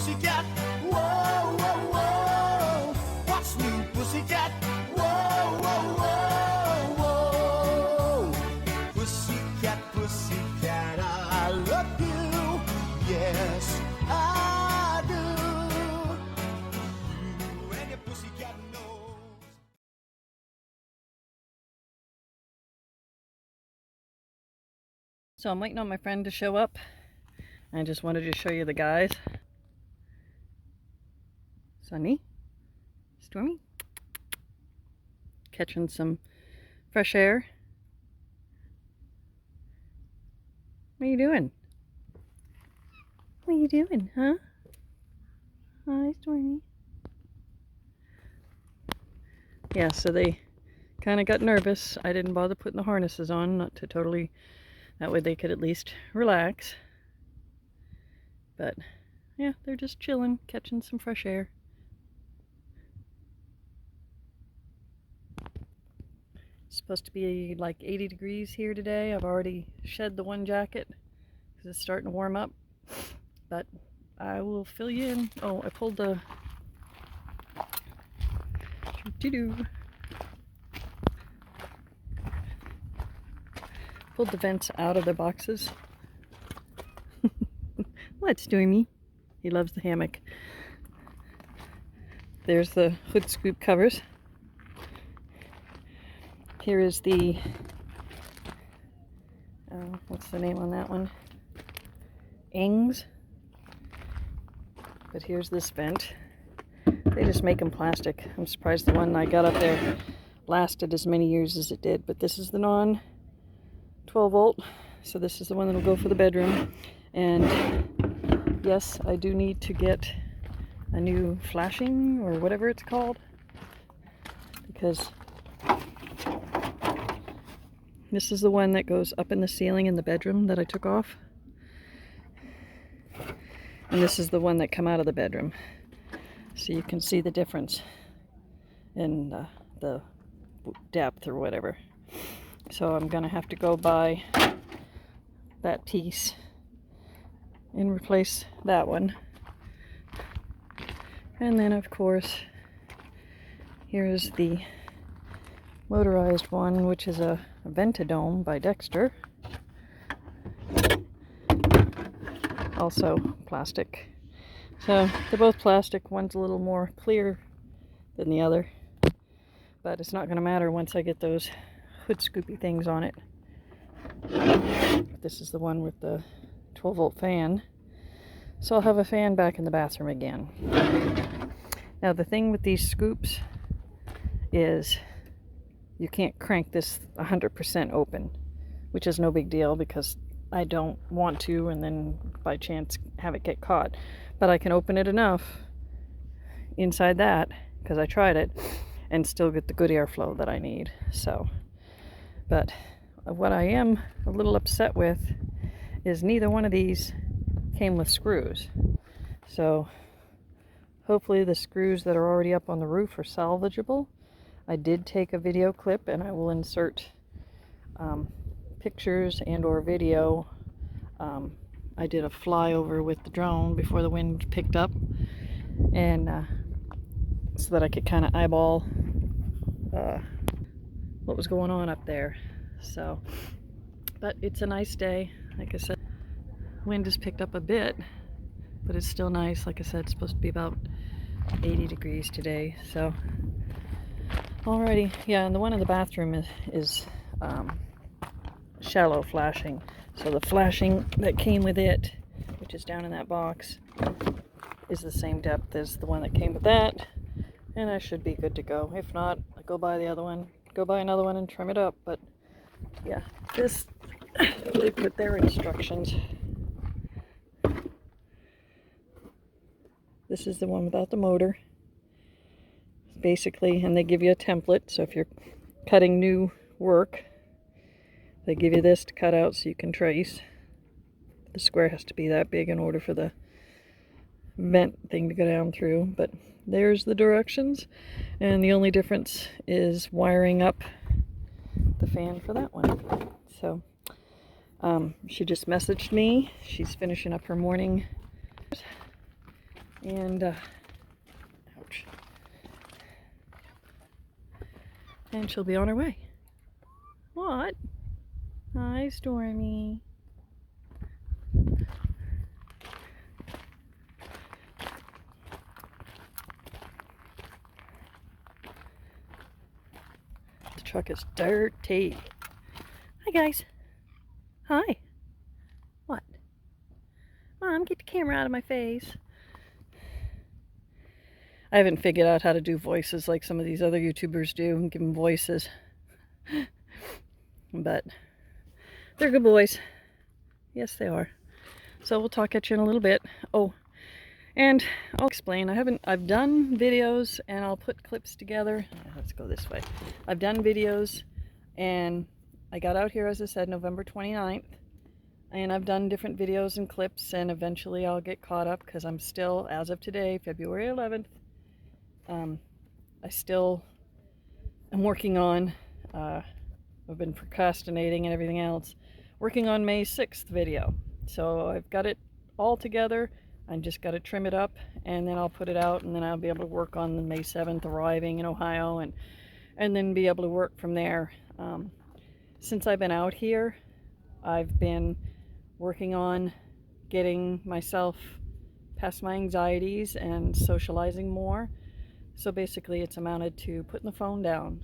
pussycat? Whoa, whoa, whoa. What's new, pussycat? Whoa, whoa, whoa, whoa. Pussycat, pussycat, I love you. Yes, I do. You and your pussycat knows. So I'm waiting on my friend to show up. I just wanted to show you the guys. Sunny, Stormy, catching some fresh air. What are you doing? What are you doing, huh? Hi, Stormy. Yeah, so they kind of got nervous. I didn't bother putting the harnesses on, not to totally, that way they could at least relax. But yeah, they're just chilling, catching some fresh air. It's supposed to be like 80 degrees here today. I've already shed the one jacket because it's starting to warm up. But I will fill you in. Oh, I pulled the pulled the vents out of the boxes. What, Stormy? He loves the hammock. There's the hood scoop covers. Here is the, what's the name on that one? Ings. But here's this vent. They just make them plastic. I'm surprised the one I got up there lasted as many years as it did. But this is the non 12 volt. So this is the one that'll go for the bedroom. And yes, I do need to get a new flashing or whatever it's called. Because this is the one that goes up in the ceiling in the bedroom that I took off. And this is the one that come out of the bedroom. So you can see the difference in the depth or whatever. So I'm gonna have to go buy that piece and replace that one. And then of course, here's the motorized one, which is a Ventadome by Dexter. Also plastic. So they're both plastic. One's a little more clear than the other. But it's not going to matter once I get those hood scoopy things on it. This is the one with the 12 volt fan. So I'll have a fan back in the bathroom again. Now the thing with these scoops is you can't crank this 100% open, which is no big deal because I don't want to and then by chance have it get caught. But I can open it enough inside that, because I tried it, and still get the good airflow that I need. So, but what I am a little upset with is neither one of these came with screws. So hopefully the screws that are already up on the roof are salvageable. I did take a video clip and I will insert pictures and or video. I did a flyover with the drone before the wind picked up, and so that I could kind of eyeball what was going on up there. So, but it's a nice day. Like I said, wind has picked up a bit, but it's still nice. Like I said, it's supposed to be about 80 degrees today. So, alrighty, yeah, and the one in the bathroom is shallow flashing. So the flashing that came with it, which is down in that box, is the same depth as the one that came with that, and I should be good to go. If not, I'll go buy the other one, go buy another one and trim it up. But yeah, this, they put their instructions. This is the one without the motor, basically, and they give you a template. So if you're cutting new work, they give you this to cut out so you can trace. The square has to be that big in order for the vent thing to go down through. But there's the directions, and the only difference is wiring up the fan for that one. So she just messaged me. She's finishing up her morning. And, ouch. And she'll be on her way. What? Hi, Stormy. The truck is dirty. Hi, guys. Hi. What? Mom, get the camera out of my face. I haven't figured out how to do voices like some of these other YouTubers do and give them voices. But they're good boys. Yes, they are. So we'll talk at you in a little bit. Oh, and I'll explain. I've done videos and I'll put clips together. Let's go this way. I've done videos and I got out here, as I said, November 29th. And I've done different videos and clips, and eventually I'll get caught up because I'm still, as of today, February 11th, I still am working on, I've been procrastinating and everything else, working on May 6th video. So I've got it all together. I just got to trim it up and then I'll put it out, and then I'll be able to work on the May 7th arriving in Ohio and then be able to work from there. Since I've been out here, I've been working on getting myself past my anxieties and socializing more. So basically it's amounted to putting the phone down.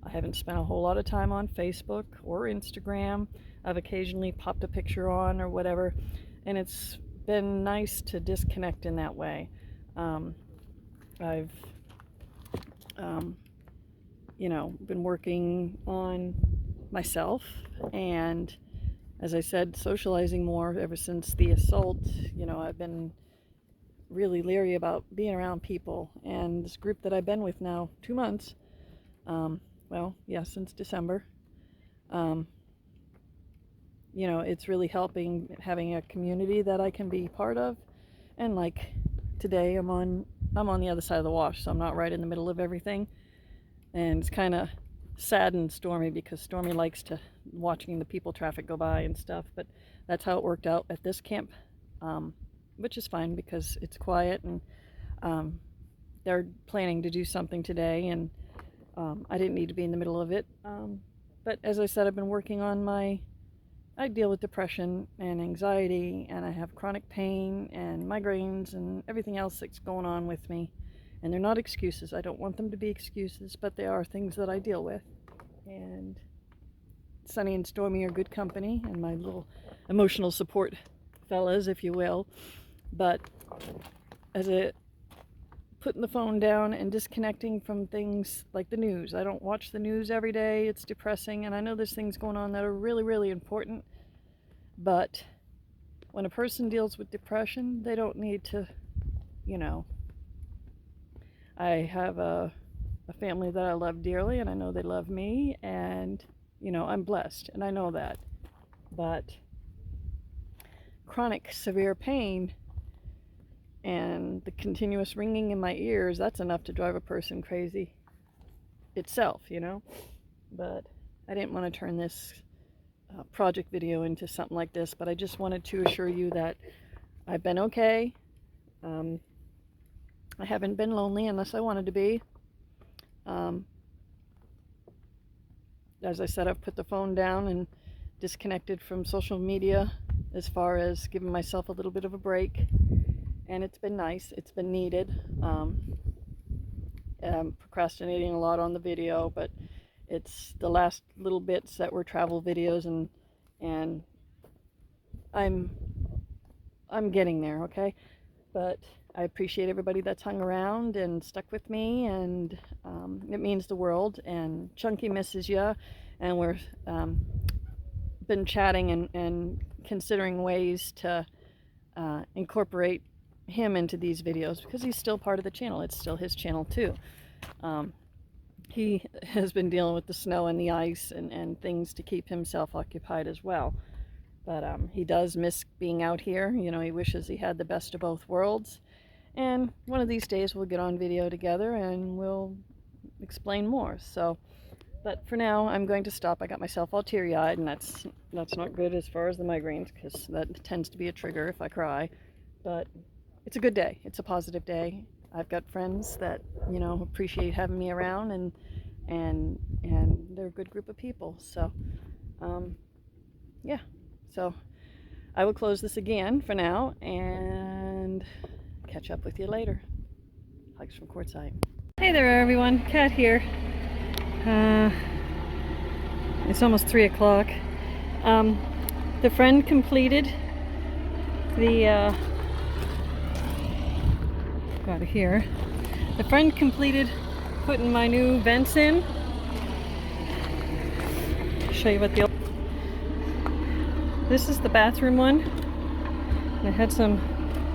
I haven't spent a whole lot of time on Facebook or Instagram. I've occasionally popped a picture on or whatever, and it's been nice to disconnect in that way. I've been working on myself, and as I said, socializing more ever since the assault. I've been really leery about being around people, and this group that I've been with now 2 months, since December, it's really helping having a community that I can be part of. And like today, I'm on the other side of the wash, so I'm not right in the middle of everything, and it's kind of sad and Stormy because Stormy likes to watching the people traffic go by and stuff, but that's how it worked out at this camp, which is fine because it's quiet, and they're planning to do something today, and I didn't need to be in the middle of it. But as I said, I've been working on I deal with depression and anxiety, and I have chronic pain and migraines and everything else that's going on with me. And they're not excuses. I don't want them to be excuses, but they are things that I deal with. And Sunny and Stormy are good company, and my little emotional support fellas, if you will. But as putting the phone down and disconnecting from things like the news. I don't watch the news every day. It's depressing, and I know there's things going on that are really, really important. But when a person deals with depression, they don't need to, I have a family that I love dearly, and I know they love me, and, I'm blessed, and I know that. But chronic, severe pain and the continuous ringing in my ears, that's enough to drive a person crazy itself, But I didn't want to turn this project video into something like this, but I just wanted to assure you that I've been okay. I haven't been lonely unless I wanted to be. As I said, I've put the phone down and disconnected from social media as far as giving myself a little bit of a break. And it's been nice. It's been needed. I'm procrastinating a lot on the video, but it's the last little bits that were travel videos, and I'm getting there, okay? But I appreciate everybody that's hung around and stuck with me, and it means the world. And Chunky misses you, and we're been chatting and considering ways to incorporate him into these videos because he's still part of the channel. It's still his channel too. He has been dealing with the snow and the ice and things to keep himself occupied as well. But he does miss being out here. He wishes he had the best of both worlds. And one of these days we'll get on video together and we'll explain more. So, but for now I'm going to stop. I got myself all teary-eyed, and that's not good as far as the migraines, because that tends to be a trigger if I cry. But it's a good day. It's a positive day. I've got friends that, you know, appreciate having me around, and they're a good group of people. So yeah, so I will close this again for now and catch up with you later. Hugs from Quartzsite. Hey there everyone, Katt here. It's almost 3 o'clock. The friend completed the got it here. The friend completed putting my new vents in. Show you what the this is the bathroom one. It had some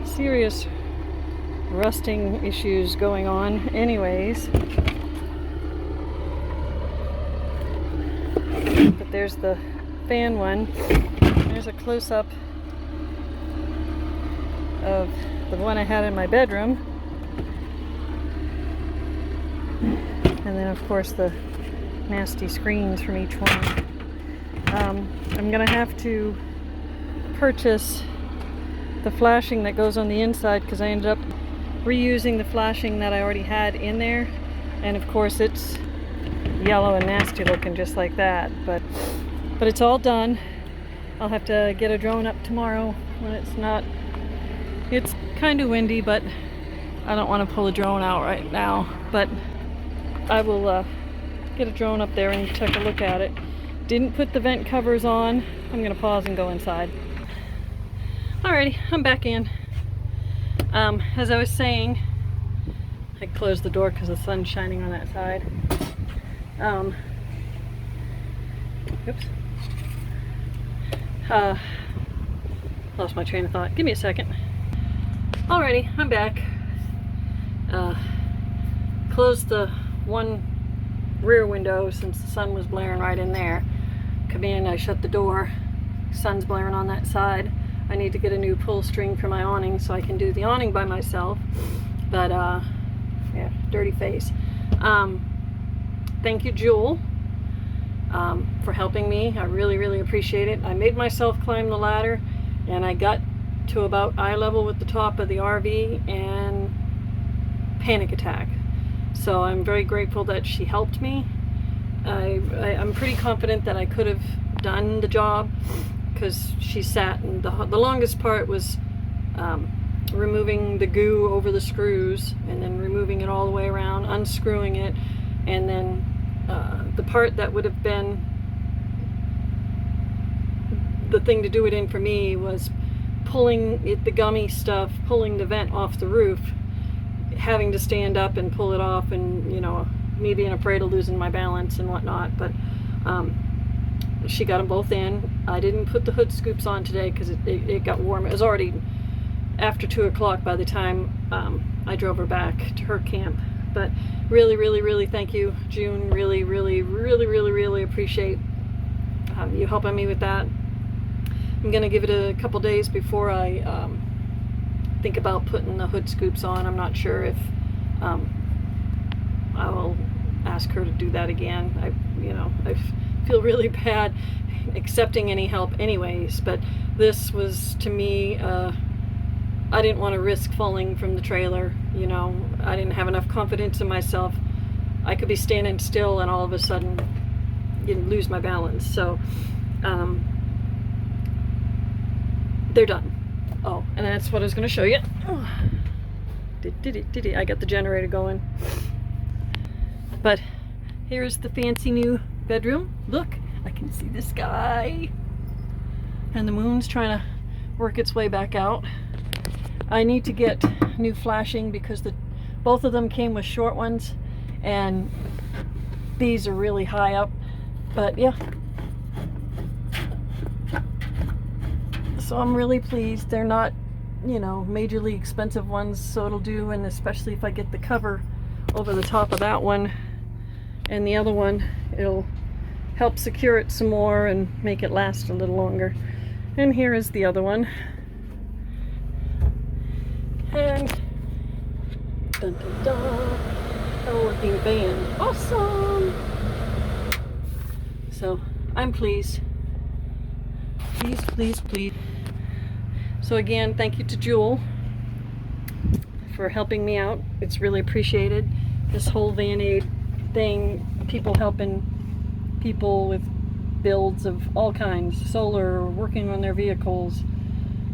serious rusting issues going on anyways. But there's the fan one. There's a close-up of the one I had in my bedroom. And then of course the nasty screens from each one. I'm gonna have to purchase the flashing that goes on the inside because I ended up reusing the flashing that I already had in there, and of course it's yellow and nasty looking just like that, but it's all done. I'll have to get a drone up tomorrow when it's kind of windy, but I don't want to pull a drone out right now, but I will get a drone up there and take a look at it. Didn't put the vent covers on. I'm gonna pause and go inside. Alrighty, I'm back in. As I was saying, I closed the door because the sun's shining on that side. Oops. Lost my train of thought. Give me a second. Alrighty, I'm back. Closed the one rear window since the sun was blaring right in there. Come in, I shut the door. Sun's blaring on that side. I need to get a new pull string for my awning so I can do the awning by myself. But yeah, dirty face. Thank you, Jewel, for helping me. I really appreciate it. I made myself climb the ladder and I got to about eye level with the top of the RV and panic attack. So I'm very grateful that she helped me. I'm pretty confident that I could have done the job because she sat, and the longest part was removing the goo over the screws and then removing it all the way around, unscrewing it, and then the part that would have been the thing to do it in for me was pulling the gummy stuff, pulling the vent off the roof, having to stand up and pull it off, and you know, me being afraid of losing my balance and whatnot. But she got them both in. I didn't put the hood scoops on today because it got warm. It was already after 2 o'clock by the time I drove her back to her camp. But really thank you, June. Really appreciate you helping me with that. I'm gonna give it a couple days before I think about putting the hood scoops on. I'm not sure if I will ask her to do that again. I feel really bad accepting any help anyways, but this was, to me, I didn't want to risk falling from the trailer. You know, I didn't have enough confidence in myself. I could be standing still and all of a sudden lose my balance. So they're done. Oh, and that's what I was going to show you. Oh. I got the generator going. But here's the fancy new bedroom. Look, I can see the sky. And the moon's trying to work its way back out. I need to get new flashing because both of them came with short ones, and these are really high up. But yeah. So I'm really pleased. They're not, you know, majorly expensive ones, so it'll do, and especially if I get the cover over the top of that one and the other one, it'll help secure it some more and make it last a little longer. And here is the other one. And dun dun dun, a working van. Awesome! So I'm pleased. Please. So again, thank you to Jewel for helping me out. It's really appreciated. This whole Van Aid thing, people helping people with builds of all kinds, solar, working on their vehicles.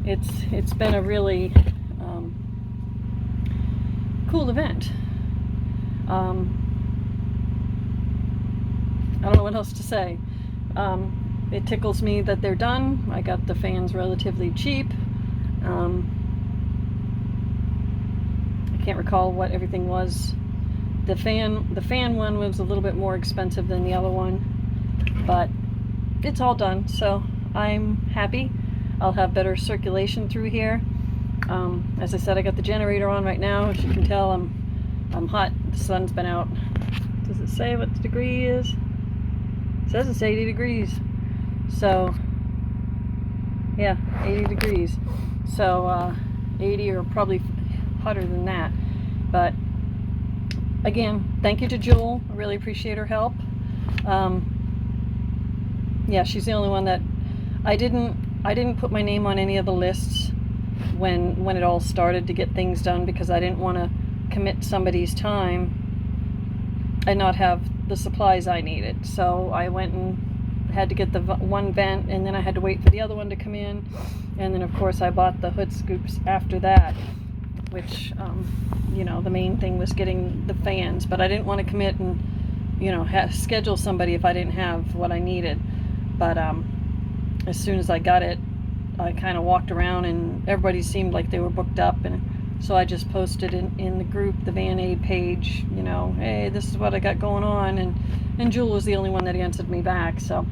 It's been a really cool event. I don't know what else to say. It tickles me that they're done. I got the fans relatively cheap. I can't recall what everything was. The fan one was a little bit more expensive than the other one, but it's all done, so I'm happy. I'll have better circulation through here. As I said, I got the generator on right now. As you can tell, I'm hot. The sun's been out. Does it say what the degree is? It says it's 80 degrees. So, yeah, 80 degrees. So, 80 or probably hotter than that. But, again, thank you to Jewel. I really appreciate her help. Yeah, she's the only one that I didn't put my name on any of the lists when it all started to get things done, because I didn't want to commit somebody's time and not have the supplies I needed. So I went and had to get the one vent, and then I had to wait for the other one to come in, and then of course I bought the hood scoops after that, which you know, the main thing was getting the fans, but I didn't want to commit and, you know, schedule somebody if I didn't have what I needed. But as soon as I got it, I kind of walked around and everybody seemed like they were booked up, and so I just posted in the group, the Van Aid page, you know, hey, this is what I got going on, and Jewel was the only one that answered me back. So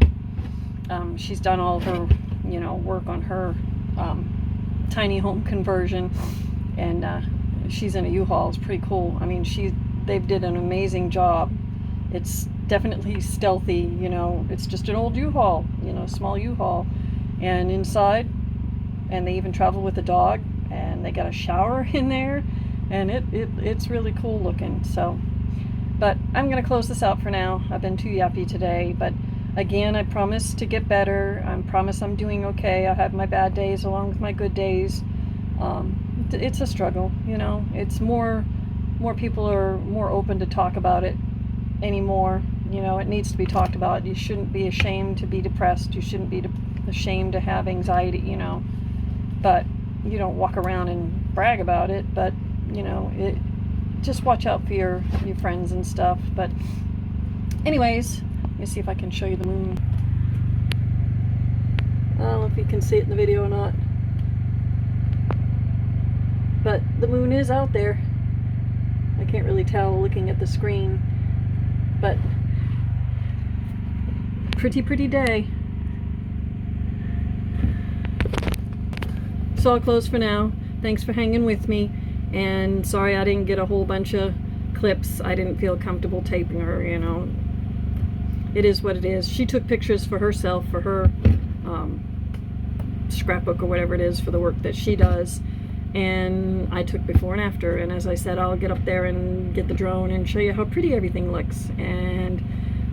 she's done all of her, you know, work on her tiny home conversion, and she's in a U-Haul. It's pretty cool. I mean, they did an amazing job. It's definitely stealthy, you know, it's just an old U-Haul, you know, small U-Haul, and inside, and they even travel with a dog, and they got a shower in there, and it's really cool looking. So, but I'm gonna close this out for now. I've been too yappy today, but again, I promise to get better. I promise I'm doing okay. I have my bad days along with my good days. It's a struggle, you know. It's more people are more open to talk about it anymore. You know, it needs to be talked about. You shouldn't be ashamed to be depressed. You shouldn't be ashamed to have anxiety, you know. But you don't walk around and brag about it. But, you know, just watch out for your friends and stuff. But anyways, let me see if I can show you the moon. I don't know if you can see it in the video or not. But the moon is out there. I can't really tell looking at the screen. But pretty day. So I'll close for now. Thanks for hanging with me, and sorry I didn't get a whole bunch of clips. I didn't feel comfortable taping her, you know. It is what it is. She took pictures for herself, for her scrapbook or whatever it is for the work that she does, and I took before and after. And as I said, I'll get up there and get the drone and show you how pretty everything looks, and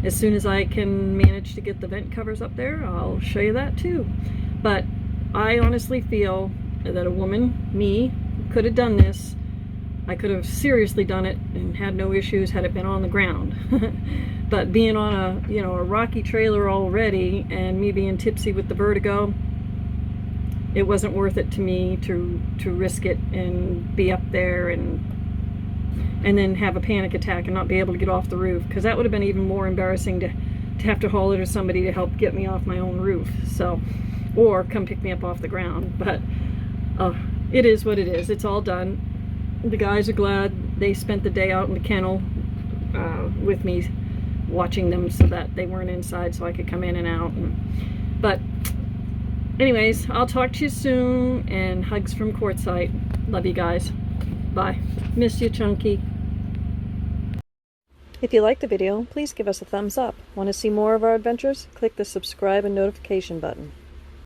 as soon as I can manage to get the vent covers up there, I'll show you that too. But I honestly feel that a woman, me, could have done this. I could have seriously done it and had no issues had it been on the ground. But being on a, you know, a rocky trailer already, and me being tipsy with the vertigo, it wasn't worth it to me to risk it and be up there and then have a panic attack and not be able to get off the roof, because that would have been even more embarrassing to have to holler to somebody to help get me off my own roof. So, or come pick me up off the ground. But it is what it is. It's all done. The guys are glad they spent the day out in the kennel with me, watching them so that they weren't inside, so I could come in and out. But anyways, I'll talk to you soon, and hugs from Quartzsite. Love you guys. Bye. Miss you, Chunky. If you liked the video, please give us a thumbs up. Want to see more of our adventures? Click the subscribe and notification button.